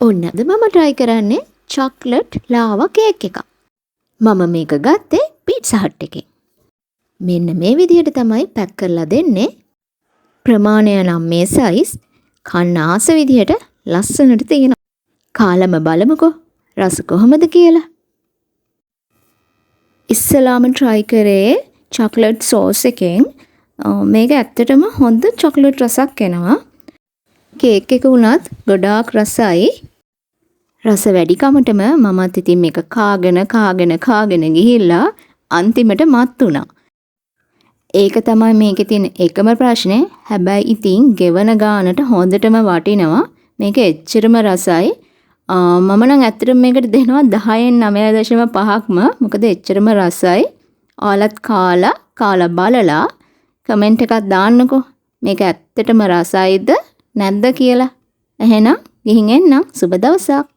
ඔන්න අද මම try කරන්නේ chocolate lava cake එකක්. මම මේක ගත්තේ pizza hut එකෙන්. මෙන්න මේ විදිහට තමයි පැක් කරලා දෙන්නේ. ප්‍රමාණය නම් මේ size කන්න ආස විදිහට ලස්සනට තියෙනවා. කාලම බලමුකෝ රස කොහොමද කියලා. ඉස්සලාම try කරේ chocolate sauce එකෙන්. මේක ඇත්තටම හොඳ chocolate රසක් එනවා. කේක් එක උනත් ගොඩාක් රසයි. රස වැඩිකමටම මමත් ඉතින් මේක කාගෙන ගිහිල්ලා අන්තිමට මත් වුණා. ඒක තමයි මේකේ තියෙන එකම ප්‍රශ්නේ. හැබැයි ඉතින් ගෙවන ගානට හොඳටම වටිනවා. මේක එච්චරම රසයි. මම නම් ඇත්තටම මේකට දෙනවා 10න් 9.5ක්ම. මොකද එච්චරම රසයි. ඔයාලත් කාලා බලලා කමෙන්ට් එකක් දාන්නකෝ. මේක ඇත්තටම රසයිද නැද්ද කියලා. එහෙනම් ගිහින් එන්නම්. සුබ දවසක්.